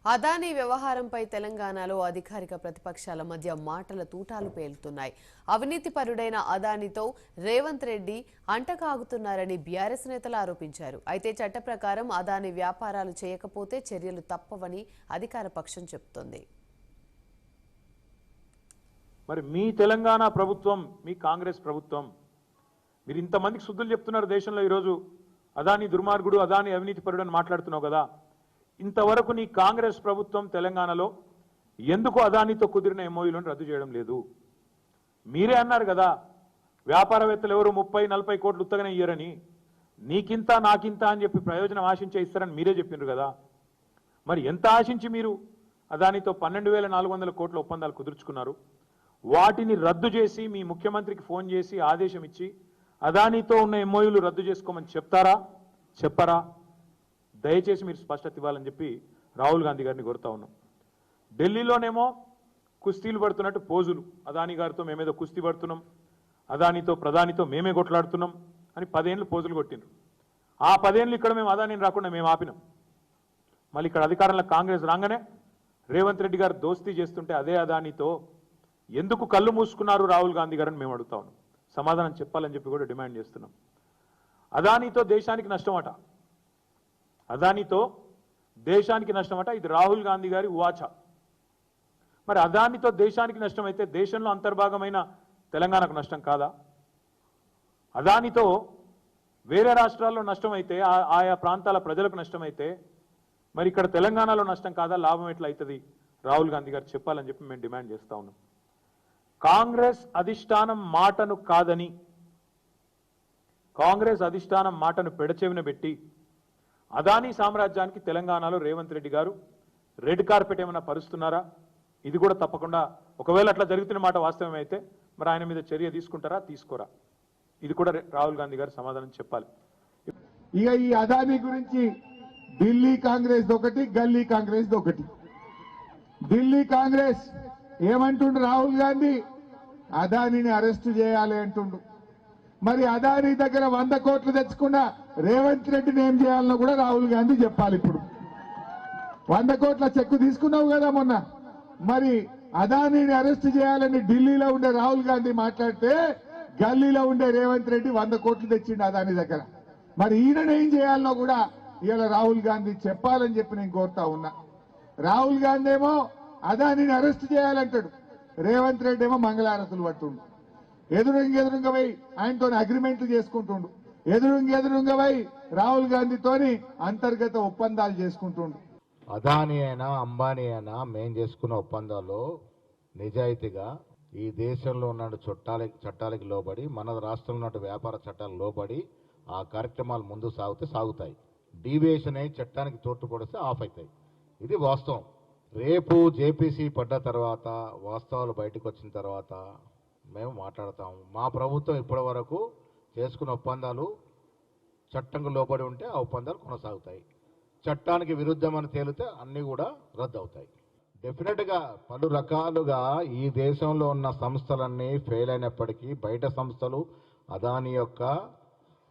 అదానీ వ్యవహారంపై తెలంగాణలో అధికారిక ప్రతిపక్షాల మధ్య మాటల తూటాలు పేలుతున్నాయి. అవినీతిపరుడైన అదానీతో రేవంత్ రెడ్డి అంటకాగుతున్నారని బీఆర్ఎస్ నేతలు ఆరోపించారు. అయితే చట్ట ప్రకారం అదానీ వ్యాపారాలు చేయకపోతే చర్యలు తప్పవని అధికార పక్షం చెబుతోంది. మరి మీ తెలంగాణ ప్రభుత్వం, మీ కాంగ్రెస్ ప్రభుత్వం మీరు ఇంతమందికి శుద్ధులు చెప్తున్నారు దేశంలో. ఈరోజు అదానీ దుర్మార్గుడు, అదానీ అవినీతిపరుడు అని మాట్లాడుతున్నావు కదా. ఇంతవరకు నీ కాంగ్రెస్ ప్రభుత్వం తెలంగాణలో ఎందుకు అదానీతో కుదిరిన ఎంఓయూలను రద్దు చేయడం లేదు? మీరే అన్నారు కదా, వ్యాపారవేత్తలు ఎవరు 30-40 కోట్లు ఉత్తగానే ఇయ్యరని, నీకింత నాకింత అని చెప్పి ప్రయోజనం ఆశించే ఇస్తారని మీరే చెప్పినారు కదా. మరి ఎంత ఆశించి మీరు అదానీతో 12,400 కోట్ల ఒప్పందాలు కుదుర్చుకున్నారు? వాటిని రద్దు చేసి మీ ముఖ్యమంత్రికి ఫోన్ చేసి ఆదేశం ఇచ్చి అదానీతో ఉన్న ఎంఓయూలు రద్దు చేసుకోమని చెప్తారా, చెప్పరా? దయచేసి మీరు స్పష్టత ఇవ్వాలని చెప్పి రాహుల్ గాంధీ గారిని కోరుతా ఉన్నాం. ఢిల్లీలోనేమో కుస్తీలు పడుతున్నట్టు పోజులు, అదానీ గారితో మేమేదో కుస్తీ పడుతున్నాం, అదానీతో ప్రధానితో మేమే కొట్లాడుతున్నాం అని 10 ఏళ్ళు పోజులు కొట్టినారు. ఆ 10 ఏళ్ళు ఇక్కడ మేము అదానీని రాకుండా మేము ఆపినాం. మళ్ళీ ఇక్కడ అధికారంలో కాంగ్రెస్ రాగానే రేవంత్ రెడ్డి గారు దోస్తీ చేస్తుంటే అదే అదానీతో ఎందుకు కళ్ళు మూసుకున్నారు రాహుల్ గాంధీ గారని మేము అడుగుతా ఉన్నాం. సమాధానం చెప్పాలని చెప్పి కూడా డిమాండ్ చేస్తున్నాం. అదానీతో దేశానికి నష్టమట, అదానీతో దేశానికి నష్టమట. ఇది రాహుల్ గాంధీ గారి వాచ. మరి అదానీతో దేశానికి నష్టం అయితే దేశంలో అంతర్భాగమైన తెలంగాణకు నష్టం కాదా? అదానీతో వేరే రాష్ట్రాల్లో నష్టం అయితే, ఆయా ప్రాంతాల ప్రజలకు నష్టమైతే మరి ఇక్కడ తెలంగాణలో నష్టం కాదా? లాభం ఎట్లా అవుతుంది? రాహుల్ గాంధీ గారు చెప్పాలని చెప్పి మేము డిమాండ్ చేస్తా ఉన్నాం. కాంగ్రెస్ అధిష్టానం మాటను కాదని, కాంగ్రెస్ అధిష్టానం మాటను పెడచెవిన పెట్టి అదానీ సామ్రాజ్యానికి తెలంగాణలో రేవంత్ రెడ్డి గారు రెడ్ కార్పెట్ ఏమైనా పరుస్తున్నారా? ఇది కూడా తప్పకుండా, ఒకవేళ అట్లా జరుగుతున్న మాట వాస్తవమైతే మరి ఆయన మీద చర్య తీసుకుంటారా, తీసుకోరా? ఇది కూడా రాహుల్ గాంధీ గారు సమాధానం చెప్పాలి. ఇక ఈ అదానీ గురించి ఢిల్లీ కాంగ్రెస్ ఒకటి, గల్లీ కాంగ్రెస్ ఒకటి. ఢిల్లీ కాంగ్రెస్ ఏమంటుండు? రాహుల్ గాంధీ అదానీని అరెస్టు చేయాలి అంటుండు. మరి అదానీ దగ్గర 100 కోట్లు తెచ్చుకున్న రేవంత్ రెడ్డిని ఏం చేయాలనో కూడా రాహుల్ గాంధీ చెప్పాలి. ఇప్పుడు 100 కోట్ల చెక్కు తీసుకున్నావు కదా మొన్న, మరి అదానీని అరెస్ట్ చేయాలని ఢిల్లీలో ఉండే రాహుల్ గాంధీ మాట్లాడితే గల్లీలో ఉండే రేవంత్ రెడ్డి 100 కోట్లు తెచ్చిండు అదానీ దగ్గర. మరి ఈయనను ఏం చేయాలనో కూడా ఇవాళ రాహుల్ గాంధీ చెప్పాలని చెప్పి నేను కోరుతా ఉన్నా. రాహుల్ గాంధీ ఏమో అదానీని అరెస్ట్ చేయాలంటాడు, రేవంత్ రెడ్డి ఏమో మంగళారతులు పట్టుండు. ఎదురుంగ పోయి ఆయనతో అగ్రిమెంట్లు చేసుకుంటుండు, ఎదురుంగ పోయి రాహుల్ గాంధీతోని అంతర్గత ఒప్పందాలు చేసుకుంటుండు. అదానీ అయినా అంబానీ అయినా మేం చేసుకున్న ఒప్పందాల్లో నిజాయితీగా ఈ దేశంలో ఉన్న చట్టాలకి లోబడి, మన రాష్ట్రంలో ఉన్న వ్యాపార చట్టాలకు లోబడి ఆ కార్యక్రమాలు ముందు సాగుతాయి. డీవియేషన్ అయి చట్టానికి తోట్టుపడిస్తే ఆఫ్ అవుతాయి. ఇది వాస్తవం. రేపు జేపీసీ పడ్డ తర్వాత, వాస్తవాలు బయటకు వచ్చిన తర్వాత మేము మాట్లాడతాము. మా ప్రభుత్వం ఇప్పటి వరకు చేసుకున్న ఒప్పందాలు చట్టంకు లోబడి ఉంటే ఆ ఒప్పందాలు కొనసాగుతాయి. చట్టానికి విరుద్ధమని తేలితే అన్నీ కూడా రద్దు అవుతాయి. డెఫినెట్గా పలు రకాలుగా ఈ దేశంలో ఉన్న సంస్థలన్నీ ఫెయిల్ అయినప్పటికీ బయట సంస్థలు అదానీ యొక్క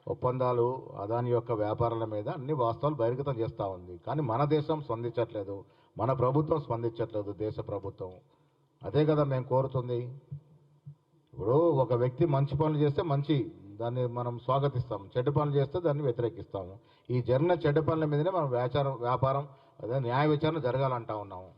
ఒప్పందాలు, అదానీ యొక్క వ్యాపారాల మీద అన్ని వాస్తవాలు బహిర్గతం చేస్తూ ఉంది. కానీ మన దేశం స్పందించట్లేదు, మన ప్రభుత్వం స్పందించట్లేదు, దేశ ప్రభుత్వం. అదే కదా మేము కోరుతుంది. ఇప్పుడు ఒక వ్యక్తి మంచి పనులు చేస్తే దాన్ని మనం స్వాగతిస్తాం, చెడ్డ పనులు చేస్తే దాన్ని వ్యతిరేకిస్తాము. ఈ జరిగిన చెడ్డ పనుల మీదనే మనం వ్యాపారం అదే న్యాయ విచారణ జరగాలంటా ఉన్నాము.